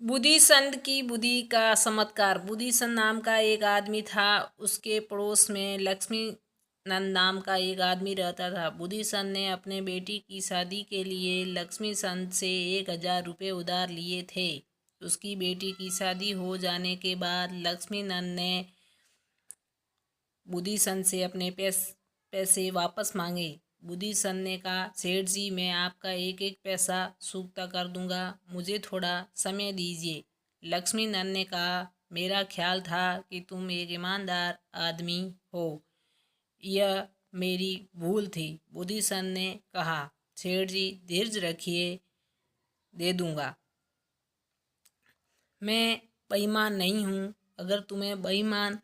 बुद्धि संत की बुद्धि का चमत्कार। बुद्धि संत नाम का एक आदमी था। उसके पड़ोस में लक्ष्मी नंद नाम का एक आदमी रहता था। बुद्धि संत ने अपने बेटी की शादी के लिए लक्ष्मी संत से 1,000 रुपये उधार लिए थे। उसकी बेटी की शादी हो जाने के बाद लक्ष्मी नंद ने बुद्धि संत से अपने पैसे वापस मांगे। बुद्धि संत ने कहा, सेठ जी, मैं आपका एक एक पैसा चुकता कर दूंगा, मुझे थोड़ा समय दीजिए। लक्ष्मी नंद ने कहा, मेरा ख्याल था कि तुम एक ईमानदार आदमी हो, यह मेरी भूल थी। बुद्धि संत ने कहा, सेठ जी धीरज रखिए, दे दूंगा। मैं बेईमान नहीं हूँ। अगर तुम्हें बेईमान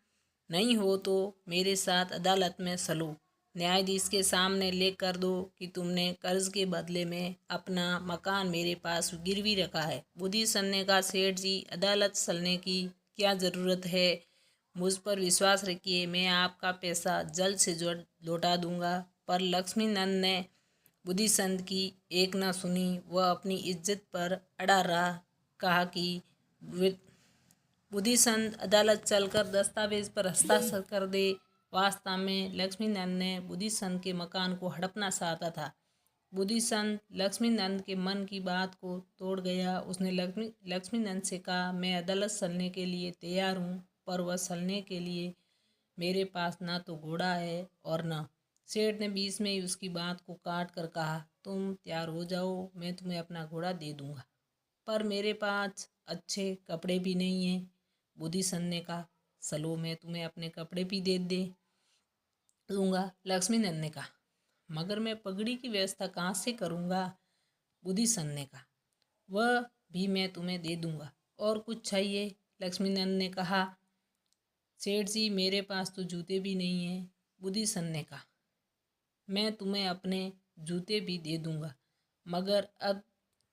नहीं हो तो मेरे साथ अदालत में चलो, न्यायाधीश के सामने लेकर दो कि तुमने कर्ज के बदले में अपना मकान मेरे पास गिरवी रखा है। बुद्धि संत ने कहा, सेठ जी अदालत चलने की क्या ज़रूरत है, मुझ पर विश्वास रखिए, मैं आपका पैसा जल्द से जल्द लौटा दूंगा। पर लक्ष्मी नंद ने बुद्धि संत की एक न सुनी। वह अपनी इज्जत पर अड़ा रहा। कहा कि बुद्धि संत अदालत चलकर दस्तावेज पर हस्ताक्षर कर दे। वास्तव में लक्ष्मी नंद ने बुद्धि संत के मकान को हड़पना चाहता था। बुद्धि संत लक्ष्मी नंद के मन की बात को तोड़ गया। उसने लक्ष्मी नंद से कहा, मैं अदालत चलने के लिए तैयार हूँ, पर वह चलने के लिए मेरे पास ना तो घोड़ा है और न। सेठ ने बीच में ही उसकी बात को काट कर कहा, तुम तैयार हो जाओ, मैं तुम्हें अपना घोड़ा दे दूंगा, पर मेरे पास अच्छे कपड़े भी नहीं हैं। बुद्धि संत ने कहा, चलो मैं तुम्हें अपने कपड़े भी दे दूंगा। लक्ष्मी नंद ने कहा, मगर मैं पगड़ी की व्यवस्था कहाँ से करूँगा। बुद्धि संत ने कहा, वह भी मैं तुम्हें दे दूंगा। और कुछ चाहिए? लक्ष्मी नंद ने कहा, सेठ जी मेरे पास तो जूते भी नहीं हैं। बुद्धि संत ने कहा, मैं तुम्हें अपने जूते भी दे दूंगा, मगर अब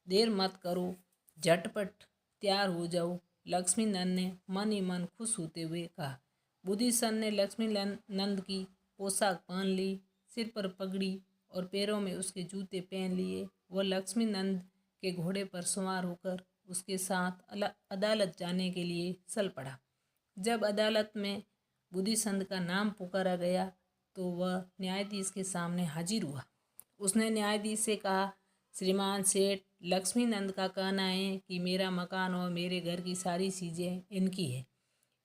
देर मत करो, झटपट तैयार हो जाओ। लक्ष्मी नंद ने मन ही मन खुश होते हुए कहा। बुद्धि संत ने लक्ष्मी नंद की पोशाक पहन ली, सिर पर पगड़ी और पैरों में उसके जूते पहन लिए। वह लक्ष्मी नंद के घोड़े पर सवार होकर उसके साथ अदालत जाने के लिए चल पड़ा। जब अदालत में बुद्धि संत का नाम पुकारा गया तो वह न्यायाधीश के सामने हाजिर हुआ। उसने न्यायाधीश से कहा, श्रीमान सेठ, लक्ष्मी नंद का कहना है कि मेरा मकान और मेरे घर की सारी चीज़ें इनकी है।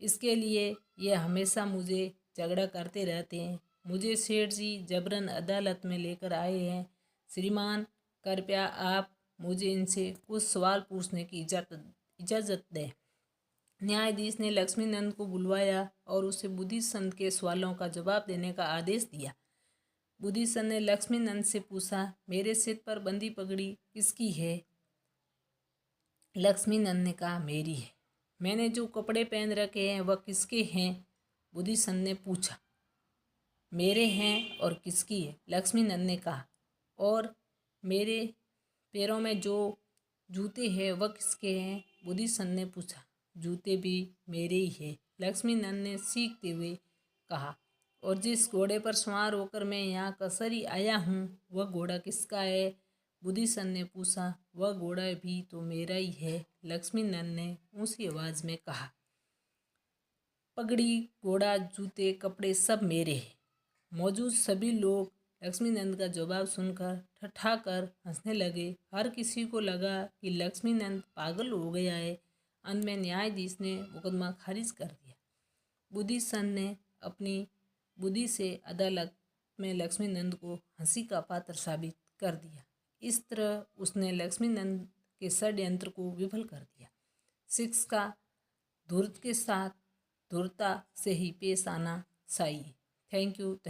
इसके लिए ये हमेशा मुझे झगड़ा करते रहते हैं। मुझे सेठ जी जबरन अदालत में लेकर आए हैं। श्रीमान, कृपया आप मुझे इनसे कुछ सवाल पूछने की इजाज़त दें। न्यायाधीश ने लक्ष्मी नंद को बुलवाया और उसे बुद्धि संत के सवालों का जवाब देने का आदेश दिया। बुद्धि संत ने लक्ष्मी नंद से पूछा, मेरे सिर पर बंदी पगड़ी किसकी है? लक्ष्मी नंद ने कहा, मेरी है। मैंने जो कपड़े पहन रखे हैं वह किसके हैं? बुद्धि संत ने पूछा। मेरे हैं। और किसकी है? लक्ष्मी नंद ने कहा। और मेरे पैरों में जो जूते हैं वह किसके हैं? बुद्धि संत ने पूछा। जूते भी मेरे ही है, लक्ष्मी नंद ने सीखते हुए कहा। और जिस घोड़े पर सवार होकर मैं यहाँ कसरी आया हूँ वह घोड़ा किसका है? बुद्धि संत ने पूछा। वह घोड़ा भी तो मेरा ही है, लक्ष्मी नंद ने ऊंची आवाज़ में कहा। पगड़ी, घोड़ा, जूते, कपड़े सब मेरे हैं। मौजूद सभी लोग लक्ष्मी नंद का जवाब सुनकर ठठाकर हंसने लगे। हर किसी को लगा कि लक्ष्मी नंद पागल हो गया है। अंत में न्यायाधीश ने मुकदमा खारिज कर दिया। बुद्धि संत ने अपनी बुद्धि से अदालत में लक्ष्मी नंद को हंसी का पात्र साबित कर दिया। इस तरह उसने लक्ष्मी नंद के षड्यंत्र को विफल कर दिया। शिक्षा, धूर्त के साथ धूर्तता से ही पेश आना चाहिए। Thank you.